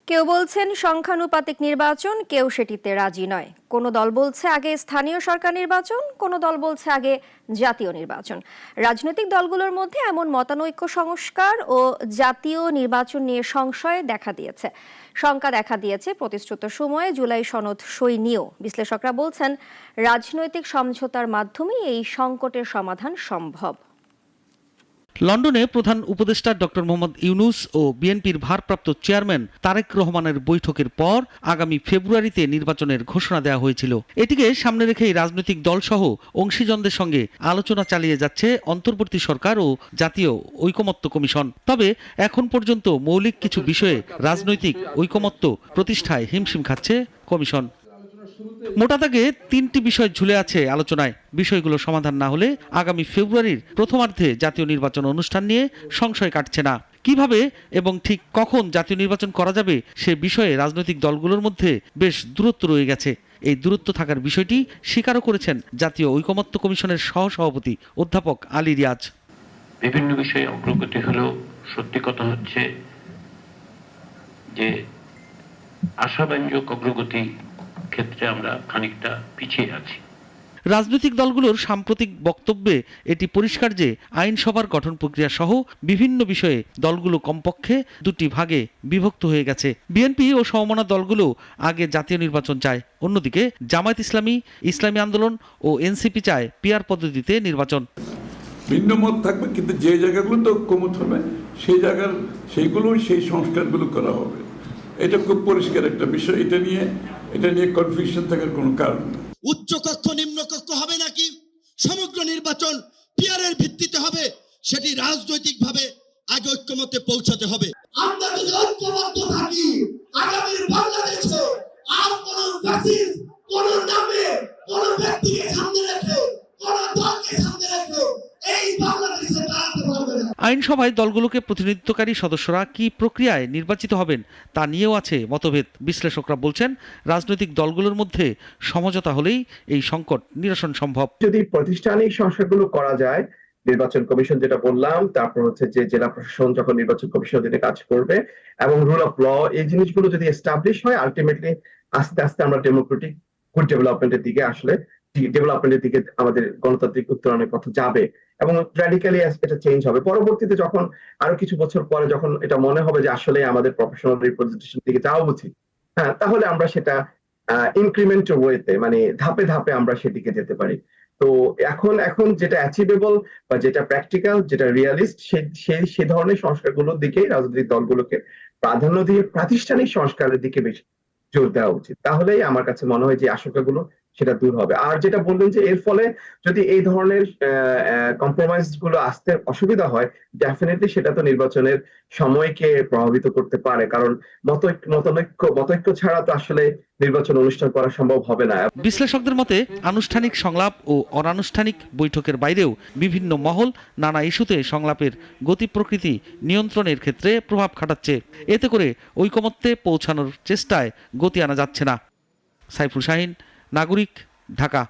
কেউ বলছেন সংখ্যানুপাতিক নির্বাচন, কেউ সেটিতে রাজি নয়। কোনো দল বলছে আগে স্থানীয় সরকার নির্বাচন, কোনো দল বলছে আগে জাতীয় নির্বাচন। রাজনৈতিক দলগুলোর মধ্যে এমন মতানৈক্য সংস্কার ও জাতীয় নির্বাচন নিয়ে সংশয় দেখা দিয়েছে। শঙ্কা দেখা দিয়েছে প্রতিশ্রুত সময়ে জুলাই সনদ সই নিয়েও। বিশ্লেষকরা বলছেন রাজনৈতিক সমঝোতার মাধ্যমেই এই সংকটের সমাধান সম্ভব। লন্ডনে প্রধান উপদেষ্টা ডক্টর মোহাম্মদ ইউনূস ও বিএনপির ভারপ্রাপ্ত চেয়ারম্যান তারেক রহমানের বৈঠকের পর আগামী ফেব্রুয়ারিতে নির্বাচনের ঘোষণা দেওয়া হয়েছিল। এটিকে সামনে রেখেই রাজনৈতিক দলসহ অংশীজনদের সঙ্গে আলোচনা চালিয়ে যাচ্ছে অন্তর্বর্তী সরকার ও জাতীয় ঐকমত্য কমিশন। তবে এখন পর্যন্ত মৌলিক কিছু বিষয়ে রাজনৈতিক ঐকমত্য প্রতিষ্ঠায় হিমশিম খাচ্ছে কমিশন। মোটা দাগে তিনটি বিষয় ঝুলে আছে আলোচনায়। বিষয়গুলো সমাধান না হলে আগামী ফেব্রুয়ারির প্রথমার্ধে জাতীয় নির্বাচন অনুষ্ঠান নিয়ে সংশয় কাটছে না। কিভাবে এবং ঠিক কখন জাতীয় নির্বাচন করা যাবে সে বিষয়ে রাজনৈতিক দলগুলোর মধ্যে বেশ দূরত্ব রয়ে গেছে। এই দূরত্ব থাকার বিষয়টি স্বীকারও করেছেন জাতীয় ঐকমত্য কমিশনের সহসভাপতি অধ্যাপক আলী রিয়াজ। বিভিন্ন বিষয়ে অগ্রগতি হলেও সত্যি কথা হচ্ছে যে আশাব্যঞ্জক অগ্রগতি ক্ষেত্রে আমরা খানিকটা পিছিয়ে আছি। রাজনৈতিক দলগুলোর সাম্প্রতিক বক্তব্যে এটি পরিষ্কার যে আইনসভার গঠন প্রক্রিয়া সহ বিভিন্ন বিষয়ে দলগুলো কমপক্ষে দুটি ভাগে বিভক্ত হয়ে গেছে। বিএনপি ও সমমনা দলগুলো আগে জাতীয় নির্বাচন চায়, অন্যদিকে জামায়াত ইসলামী, ইসলামী আন্দোলন ও এনসিপি চায় পিআর পদ্ধতিতে নির্বাচন। ভিন্ন মত থাকবে, কিন্তু যে জায়গাগুলো তো ঐক্যমত হবে সেই জায়গার সেই সংস্কারগুলো করা হবে। এটা খুব পরিষ্কার একটা বিষয়। এটা নিয়ে কনফিউশন থাকার কোনো কারণ নেই। উচ্চ কক্ষ নিম্ন কক্ষ হবে নাকি সমগ্র নির্বাচন পিআরের ভিত্তিতে হবে, সেটি রাজনৈতিকভাবে আগে ঐক্যমতে পৌঁছাতে হবে। আমরা যদি ঐক্যবদ্ধ থাকি আগামীর বাংলাদেশে আর কোন ফ্যাসিস্ট কোন নামে কোন ব্যক্তিকে সামনে রেখে কোন দলকে সামনে রেখে এই বাংলাদেশে দাঁড়াতে পারবে না। আইনসভায় দলগুলোকে প্রতিনিধিত্বকারী সদস্যরা কি প্রক্রিয়ায় নির্বাচিত হবেন তা নিয়েও আছে মতভেদ। বিশ্লেষকরা বলছেন রাজনৈতিক দলগুলোর মধ্যে সমঝোতা হলেই এই সংকট নিরসন সম্ভব। যদি প্রাতিষ্ঠানিক সংস্কারগুলো করা যায়, নির্বাচন কমিশন যেটা বললাম, তারপর হচ্ছে যে জেলা প্রশাসন যখন নির্বাচন কমিশন দিতে কাজ করবে এবং রুল অফ ল, এই জিনিসগুলো যদি এস্টাবলিশ হয়, আলটিমেটলি আস্তে আস্তে আমরা ডেমোক্রেটিক গুড ডেভেলপমেন্টের দিকে আমাদের গণতান্ত্রিক উত্তরণের পথে যাবে এবং র্যাডিক্যালি এটা চেঞ্জ হবে। পরবর্তীতে যখন আরো কিছু বছর পরে যখন এটা মনে হবে যে আসলে আমাদের প্রফেশনাল রিপ্রেজেন্টেশন দিকে যাওয়া উচিত, হ্যাঁ, তাহলে আমরা সেটা ইনক্রিমেন্টাল ওয়েতে, মানে ধাপে ধাপে আমরা সেদিকে যেতে পারি। তো এখন যেটা অ্যাচিভেবল বা যেটা প্র্যাকটিক্যাল, যেটা রিয়ালিস্ট, সে ধরনের সংস্কারগুলোর দিকে রাজনৈতিক দলগুলোকে প্রাধান্য দিয়ে প্রাতিষ্ঠানিক সংস্কারের দিকে বেশি জোর দেওয়া উচিত। তাহলেই আমার কাছে মনে হয় যে আশঙ্কাগুলো সেটা দূর হবে। আর যেটা বললেন যে এর ফলে যদি এই ধরনের কম্প্রোমাইজ গুলো আসতে অসুবিধা হয়, ডেফিনেটলি সেটা তো নির্বাচনের সময়কে প্রভাবিত করতে পারে, কারণ মতৈক্য ছাড়া তো আসলে নির্বাচন অনুষ্ঠান করা সম্ভব হবে না। বিশ্লেষকদের মতে আনুষ্ঠানিক সংলাপ ও অনানুষ্ঠানিক বৈঠকের বাইরেও বিভিন্ন মহল নানা ইস্যুতে সংলাপের গতি প্রকৃতি নিয়ন্ত্রণের ক্ষেত্রে প্রভাব খাটাচ্ছে। এতে করে ঐকমত্যে পৌঁছানোর চেষ্টায় গতি আনা যাচ্ছে না। সাইফুল শাহীন, নাগরিক, ঢাকা।